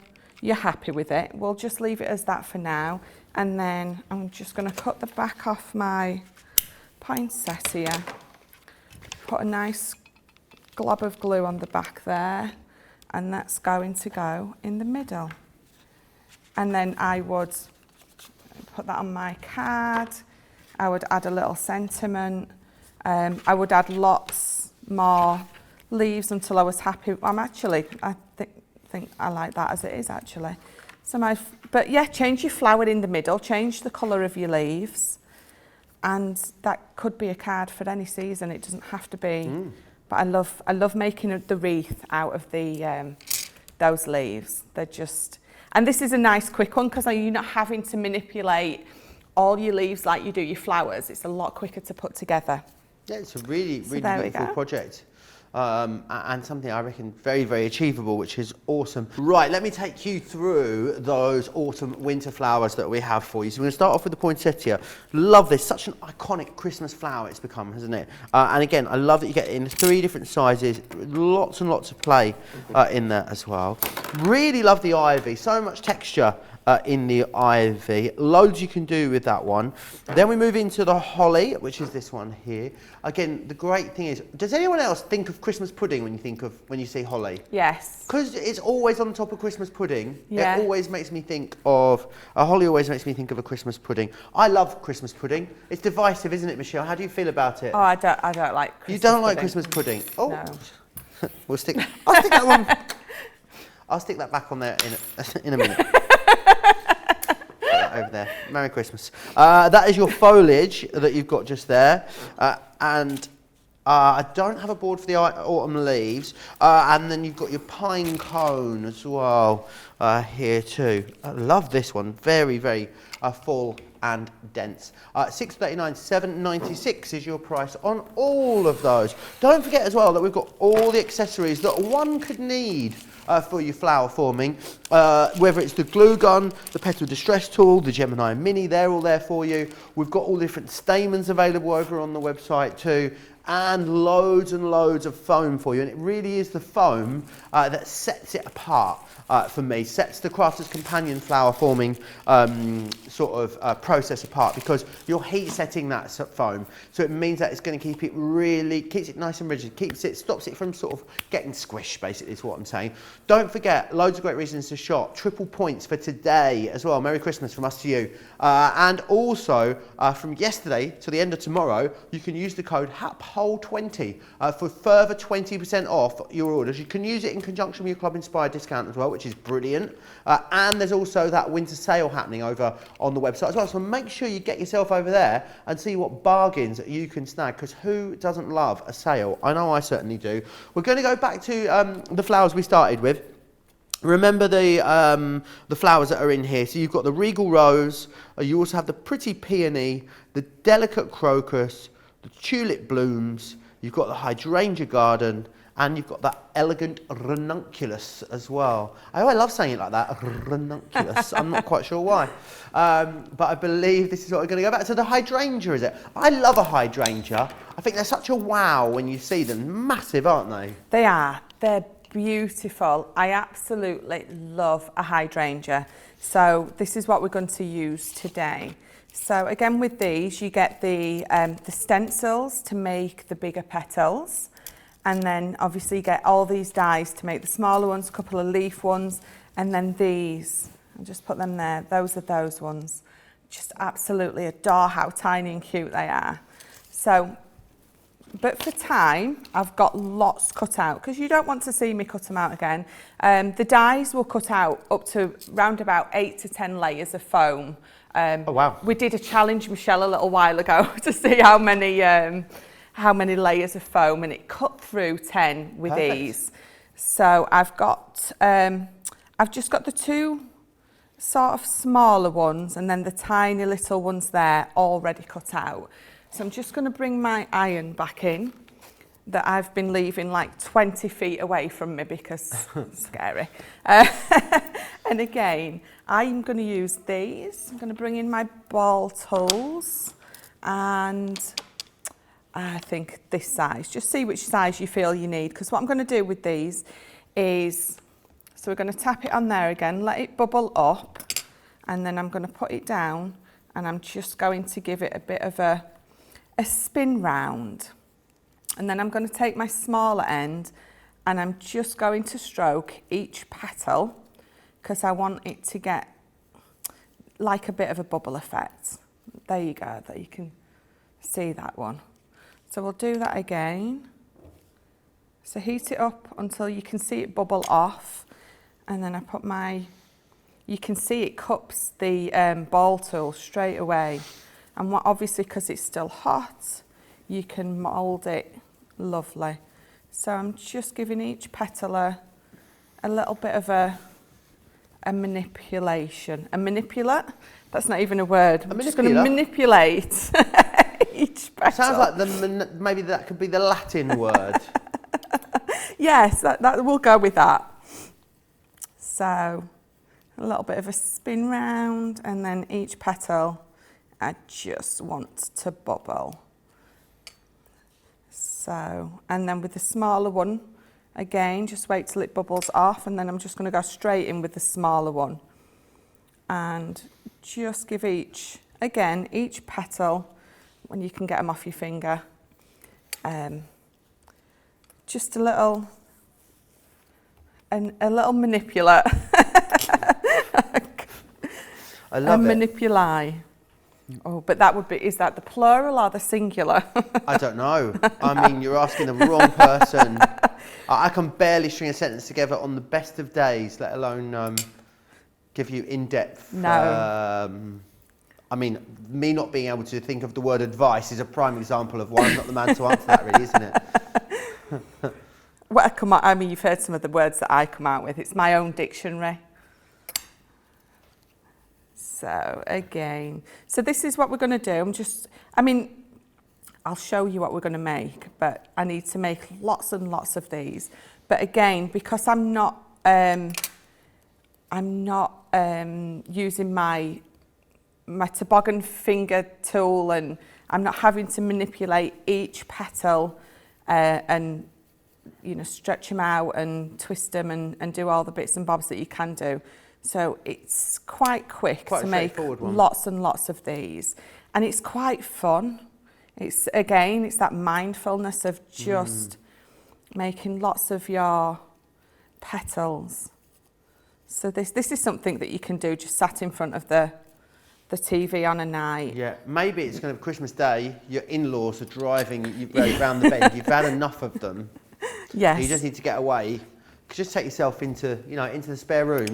happy with it. We'll just leave it as that for now. And then I'm just going to cut the back off my poinsettia, put a nice glob of glue on the back there, and that's going to go in the middle. And then I would put that on my card. I would add a little sentiment. I would add lots more leaves until I was happy. I think I like that as it is actually. But yeah, change your flower in the middle, change the colour of your leaves, and that could be a card for any season. It doesn't have to be. But I love making the wreath out of those leaves. They're just, and this is a nice quick one because you're not having to manipulate all your leaves like you do your flowers. It's a lot quicker to put together. Yeah, it's a really beautiful project. And something I reckon very, very achievable, which is awesome. Right, let me take you through those autumn winter flowers that we have for you. So we're going to start off with the poinsettia. Love this, such an iconic Christmas flower it's become, hasn't it? And again, I love that you get it in 3 different sizes, lots and lots of play in there as well. Really love the ivy, so much texture in the ivy. Loads you can do with that one. Then we move into the holly, which is this one here. Again, the great thing is, does anyone else think of Christmas pudding when you see holly? Yes. Because it's always on top of Christmas pudding. Yeah. It always makes me think of, holly always makes me think of a Christmas pudding. I love Christmas pudding. It's divisive, isn't it, Michelle? How do you feel about it? Oh, I don't like Christmas pudding. You don't like Christmas pudding? Oh, no. I'll stick that one. I'll stick that back on there in a minute. Over there. Merry Christmas. That is your foliage that you've got just there. And I don't have a board for the autumn leaves. And then you've got your pine cone as well here too. I love this one. Very, very full and dense. $6.39, $7.96 is your price on all of those. Don't forget as well that we've got all the accessories that one could need for your flower forming, whether it's the glue gun, the petal distress tool, the Gemini Mini, they're all there for you. We've got all different stamens available over on the website too, and loads of foam for you. And it really is the foam that sets it apart for me, sets the Crafter's Companion flower forming process apart, because you're heat setting that foam. So it means that it's going to keep it keeps it nice and rigid, stops it from sort of getting squished, basically is what I'm saying. Don't forget, loads of great reasons to shop. Triple points for today as well. Merry Christmas from us to you. And also, from yesterday to the end of tomorrow, you can use the code HAPHOLE20 for further 20% off your orders. You can use it in conjunction with your Club Inspired discount as well, which is brilliant. And there's also that winter sale happening over on the website as well. So make sure you get yourself over there and see what bargains you can snag, because who doesn't love a sale? I know I certainly do. We're going to go back to the flowers we started with. Remember the flowers that are in here. So you've got the Regal Rose, you also have the pretty Peony, the delicate Crocus, the Tulip blooms, you've got the Hydrangea Garden, and you've got that elegant ranunculus as well. I love saying it like that, ranunculus. I'm not quite sure why. But I believe this is what we're going to go back to. The hydrangea, is it? I love a hydrangea. I think they're such a wow when you see them. Massive, aren't they? They are. They're beautiful. I absolutely love a hydrangea. So this is what we're going to use today. So again, with these, you get the stencils to make the bigger petals. And then obviously you get all these dies to make the smaller ones, a couple of leaf ones, and then these. I'll just put them there. Those are those ones. Just absolutely adore how tiny and cute they are. So, but for time, I've got lots cut out, because you don't want to see me cut them out again. The dies will cut out up to round about 8 to 10 layers of foam. Oh wow. We did a challenge, Michelle, a little while ago to see how many layers of foam, and it cut through 10 with ease. So I've just got the 2 sort of smaller ones, and then the tiny little ones there already cut out. So I'm just going to bring my iron back in that I've been leaving like 20 feet away from me because it's scary. And again, I'm going to use these. I'm going to bring in my ball tools, and I think this size. Just see which size you feel you need, because what I'm going to do with these is, so we're going to tap it on there again, let it bubble up, and then I'm going to put it down, and I'm just going to give it a bit of a spin round. And then I'm going to take my smaller end, and I'm just going to stroke each petal, because I want it to get like a bit of a bubble effect. There you go, there you can see that one. So we'll do that again. So heat it up until you can see it bubble off, and then I put you can see it cups the ball tool straight away. And obviously, because it's still hot, you can mould it lovely. So I'm just giving each petal a little bit of a manipulation. A manipulate? That's not even a word. I'm just going to manipulate each petal. Sounds like maybe that could be the Latin word. Yes, that we'll go with that. So a little bit of a spin round, and then each petal I just want to bubble. So, and then with the smaller one, again, just wait till it bubbles off, and then I'm just going to go straight in with the smaller one. And just give each petal, when you can get them off your finger, just a little manipulate. I love it. Manipuli. Oh, but that would be, is that the plural or the singular? I don't know. I mean, you're asking the wrong person. I can barely string a sentence together on the best of days, let alone give you in-depth. No. I mean, me not being able to think of the word advice is a prime example of why I'm not the man to answer that, really, isn't it? Well, come on, I mean, you've heard some of the words that I come out with. It's my own dictionary. So again, so this is what we're going to do. I'll show you what we're going to make, but I need to make lots and lots of these. But again, because I'm not using my toboggan finger tool, and I'm not having to manipulate each petal and stretch them out and twist them and do all the bits and bobs that you can do. So it's quite quick to make lots and lots of these, and it's quite fun. It's that mindfulness of just making lots of your petals. So this is something that you can do just sat in front of the TV on a night. Yeah, maybe it's kind of Christmas Day, your in-laws are driving you round the bend, you've had enough of them. Yes. You just need to get away. Just take yourself into the spare room.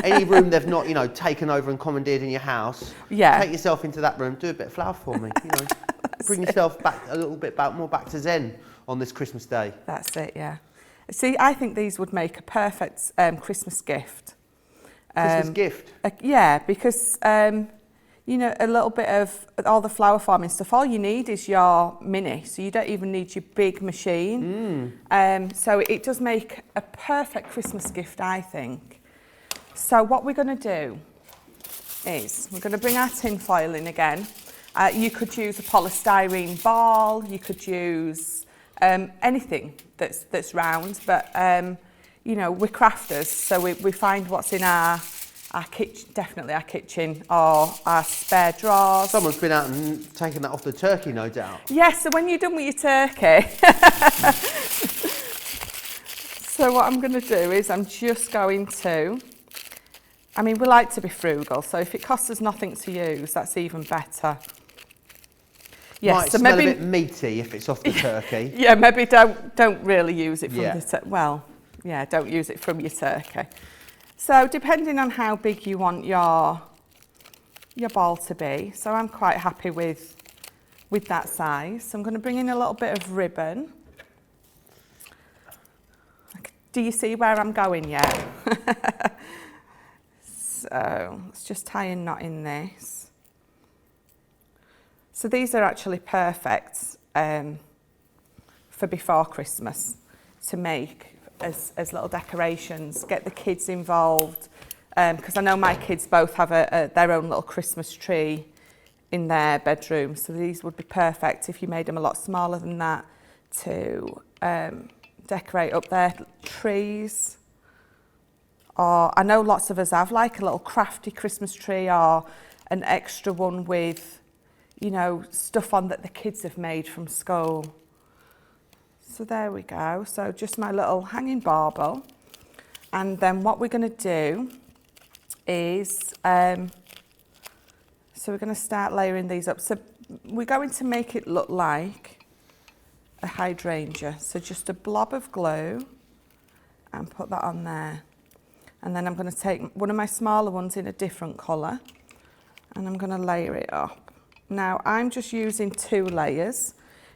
Any room they've not, taken over and commandeered in your house. Yeah. Take yourself into that room, do a bit of flower for me, Bring yourself back a little bit more back to Zen on this Christmas Day. That's it, yeah. See, I think these would make a perfect Christmas gift. Christmas gift? Yeah, because, a little bit of all the flower farming stuff, all you need is your mini, so you don't even need your big machine. So it does make a perfect Christmas gift, I think. So what we're going to do is we're going to bring our tin foil in again. You could use a polystyrene ball, you could use anything that's round, but we're crafters, so we find what's in our kitchen, definitely our kitchen, or our spare drawers. Someone's been out and taken that off the turkey, no doubt. Yes, so when you're done with your turkey, so what I'm going to do is I'm just going to, we like to be frugal, so if it costs us nothing to use, that's even better. Yes, might so smell maybe a bit meaty if it's off the turkey. Yeah, maybe don't really use it from the don't use it from your turkey. So depending on how big you want your ball to be, so I'm quite happy with that size. So I'm going to bring in a little bit of ribbon. Do you see where I'm going yet? So let's just tie a knot in this. So these are actually perfect for before Christmas to make as little decorations, get the kids involved, because I know my kids both have their own little Christmas tree in their bedroom. So these would be perfect if you made them a lot smaller than that to decorate up their trees. Or I know lots of us have like a little crafty Christmas tree or an extra one with, you know, stuff on that the kids have made from school. So there we go. So just my little hanging bauble. And then what we're going to do is, so we're going to start layering these up. So we're going to make it look like a hydrangea. So just a blob of glue and put that on there. And then I'm going to take one of my smaller ones in a different colour and I'm going to layer it up. Now I'm just using 2 layers.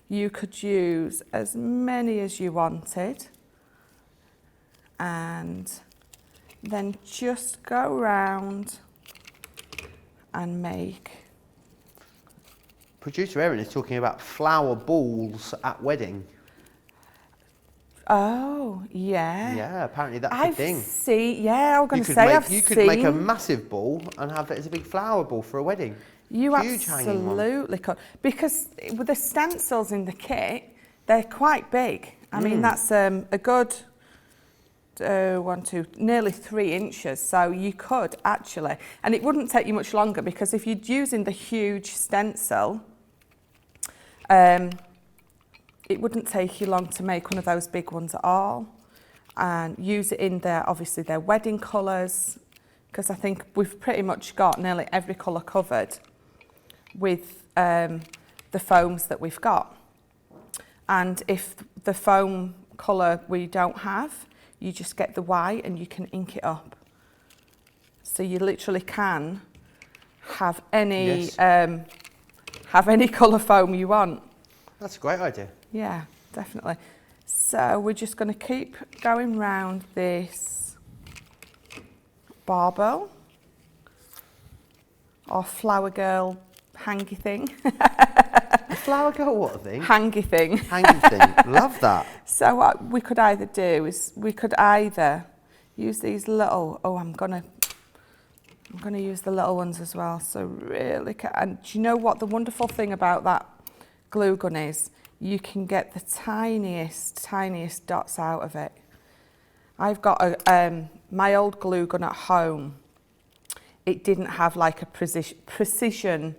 You could use as many as you wanted. And then just go round and make. Producer Erin is talking about flower balls at wedding. Oh, yeah. Yeah, apparently that's a thing. Yeah, I was going to say, you could make a massive ball and have it as a big flower ball for a wedding. You Huge absolutely could. Because with the stencils in the kit, they're quite big. I mean, that's a good, nearly 3 inches. So you could actually, and it wouldn't take you much longer because if you're using the huge stencil, it wouldn't take you long to make one of those big ones at all. And use it in their, obviously their wedding colours, because I think we've pretty much got nearly every colour covered with the foams that we've got. And if the foam colour we don't have, you just get the white and you can ink it up. So you literally can have any colour foam you want. That's a great idea. Yeah, definitely. So we're just going to keep going round this barbell or flower girl hangy thing. A flower girl what thing? Hangy thing. Hangy thing. Love that. So what we could either do is we could either use these little, I'm gonna use the little ones as well. So really, and do you know what the wonderful thing about that glue gun is? You can get the tiniest dots out of it. I've got my old glue gun at home. It didn't have like a precision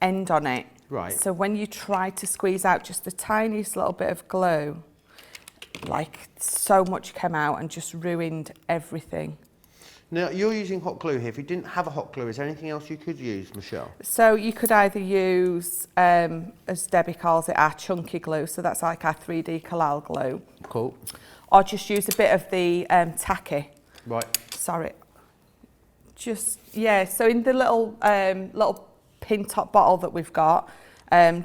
end on it. Right. So when you try to squeeze out just the tiniest little bit of glue, like so much came out and just ruined everything. Now, you're using hot glue here. If you didn't have a hot glue, is there anything else you could use, Michelle? So you could either use, as Debbie calls it, our chunky glue. So that's like our 3D collal glue. Cool. Or just use a bit of the tacky. Right. Sorry. Just, yeah, so in the little pin top bottle that we've got,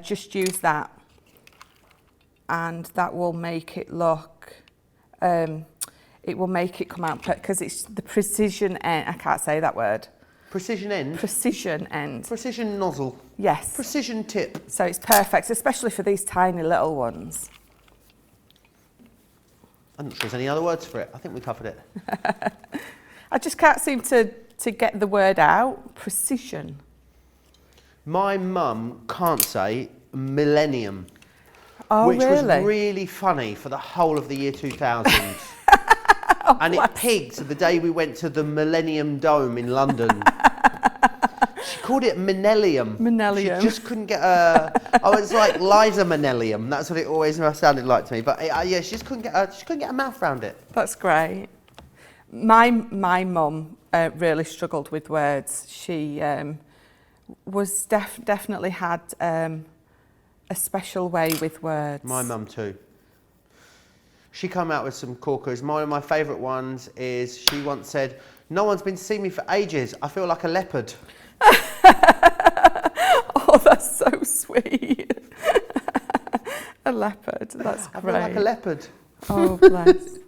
just use that. And that will make it look... it will make it come out because it's the precision end. I can't say that word. Precision end? Precision end. Precision nozzle? Yes. Precision tip? So it's perfect, especially for these tiny little ones. I'm not sure there's any other words for it. I think we covered it. I just can't seem to get the word out. Precision. My mum can't say millennium. Oh, which really? was really funny for the whole of the year 2000. And it pigged the day we went to the Millennium Dome in London. She called it Manellium. Manellium. She just couldn't get a... Oh, it's like Liza Manellium. That's what it always sounded like to me. But yeah, she just couldn't get a mouth around it. That's great. My mum really struggled with words. She was definitely had a special way with words. My mum too. She came out with some corkers. One of my favourite ones is she once said, "No one's been to see me for ages. I feel like a leopard." Oh, that's so sweet. A leopard, that's great. I feel like a leopard. Oh, bless.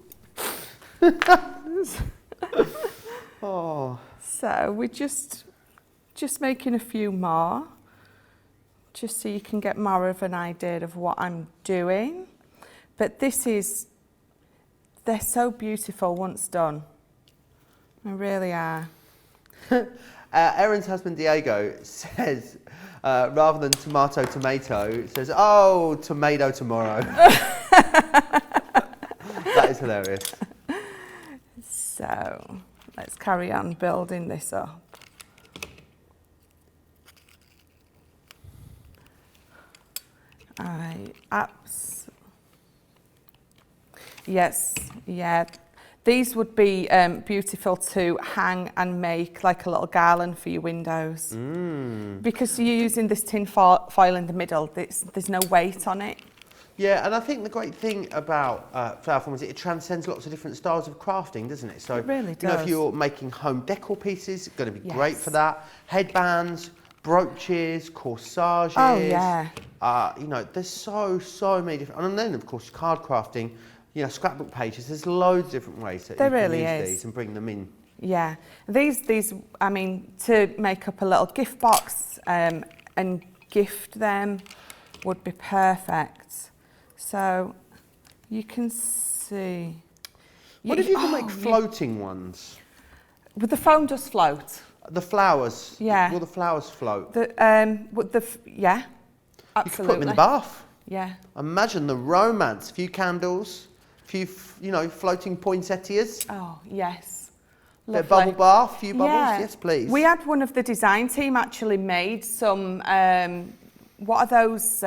Oh. So we're just making a few more, just so you can get more of an idea of what I'm doing. But they're so beautiful once done. They really are. Erin's husband Diego says, rather than tomato, says, oh, tomato tomorrow. That is hilarious. So let's carry on building this up. Yes, yeah. These would be beautiful to hang and make like a little garland for your windows. Because you're using this tin foil in the middle, there's no weight on it. Yeah, and I think the great thing about flower foam is it transcends lots of different styles of crafting, doesn't it? So, it really does. You know, if you're making home decor pieces, it's going to be great for that. Headbands, brooches, corsages. Oh, yeah. You know, there's so many different, and then of course card crafting, you know, scrapbook pages. There's loads of different ways that you can use these and bring them in. Yeah, these. I mean, to make up a little gift box and gift them would be perfect. So you can see. What if you can make floating ones? Well, the foam does float. The flowers. Yeah. Will the flowers float? Yeah. Absolutely. You could put them in the bath. Yeah. Imagine the romance. A few candles, a few, you know, floating poinsettias. Oh, yes. A bubble bath, a few bubbles. Yeah. Yes, please. We had one of the design team actually made some, what are those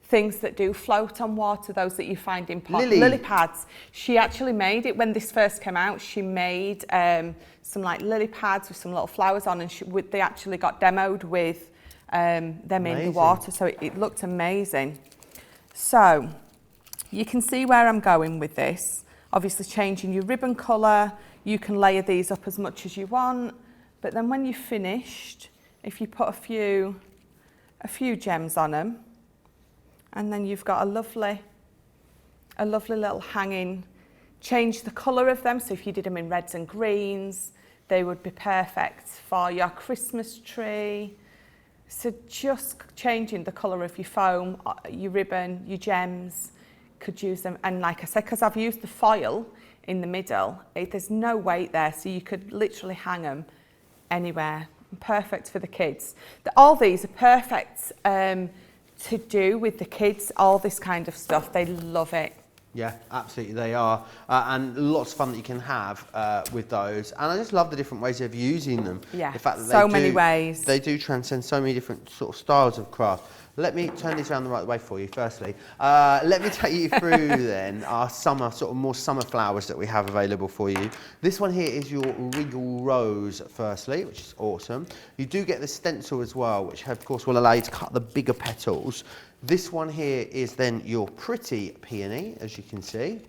things that do float on water, those that you find in pots? Lily pads. She actually made it when this first came out. She made some like lily pads with some little flowers on, and they actually got demoed with them in the water, so it looked amazing. So you can see where I'm going with this. Obviously changing your ribbon colour, you can layer these up as much as you want, but then when you're finished, if you put a few gems on them, and then you've got a lovely little hanging. Change the colour of them, so if you did them in reds and greens, they would be perfect for your Christmas tree. So just changing the colour of your foam, your ribbon, your gems, could use them. And like I said, because I've used the foil in the middle, there's no weight there, so you could literally hang them anywhere. Perfect for the kids. All these are perfect to do with the kids, all this kind of stuff. They love it. Yeah, absolutely they are. And lots of fun that you can have with those. And I just love the different ways of using them. Yeah, the fact that so many ways. They do transcend so many different sort of styles of craft. Let me turn this around the right way for you, firstly. Let me take you through then our summer, sort of more summer flowers that we have available for you. This one here is your Regal Rose, firstly, which is awesome. You do get the stencil as well, which of course will allow you to cut the bigger petals. This one here is then your pretty peony, as you can see.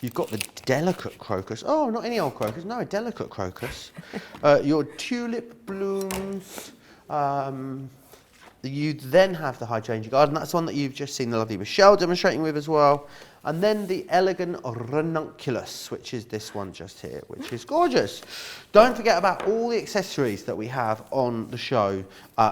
You've got the delicate crocus. Oh, not any old crocus, no, a delicate crocus. Your tulip blooms. You then have the Hydrangea Garden. That's one that you've just seen the lovely Michelle demonstrating with as well. And then the elegant ranunculus, which is this one just here, which is gorgeous. Don't forget about all the accessories that we have on the show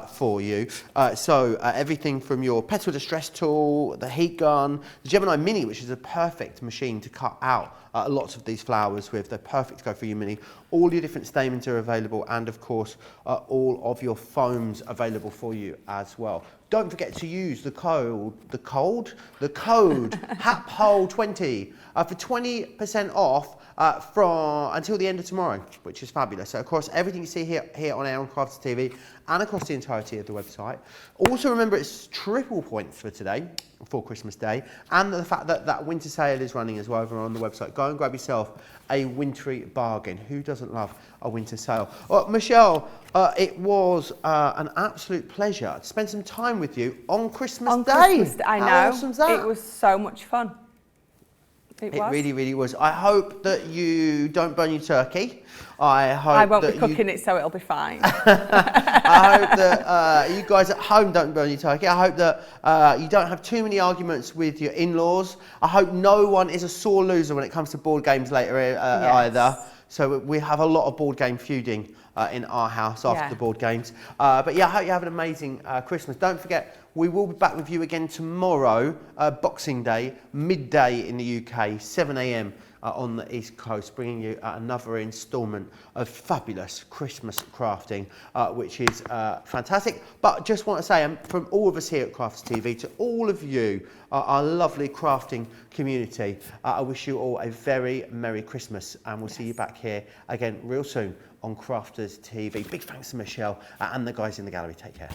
for you. Everything from your petal distress tool, the heat gun, the Gemini Mini, which is a perfect machine to cut out lots of these flowers with. They're perfect to go for your mini. All your different stamens are available, and of course, all of your foams available for you as well. Don't forget to use the code HAPHOLE20 for 20% off until the end of tomorrow, which is fabulous. So, of course, everything you see here on Air on Crafts TV and across the entirety of the website. Also, remember it's triple points for today, for Christmas Day, and the fact that that winter sale is running as well over on the website. Go and grab yourself a wintry bargain. Who doesn't love a winter sale? Well, Michelle, it was an absolute pleasure to spend some time with you on Christmas Day. I know. How awesome is that? It was so much fun. It really, really was. I hope that you don't burn your turkey. I won't be cooking it, so it'll be fine. I hope that you guys at home don't burn your turkey. I hope that you don't have too many arguments with your in-laws. I hope no one is a sore loser when it comes to board games later either. So we have a lot of board game feuding in our house after the board games. But yeah, I hope you have an amazing Christmas. Don't forget, we will be back with you again tomorrow, Boxing Day, midday in the UK, 7 a.m. on the East Coast, bringing you another instalment of fabulous Christmas crafting, which is fantastic. But just want to say, from all of us here at Crafters TV to all of you, our lovely crafting community, I wish you all a very Merry Christmas, and we'll see you back here again real soon on Crafters TV. Big thanks to Michelle and the guys in the gallery. Take care.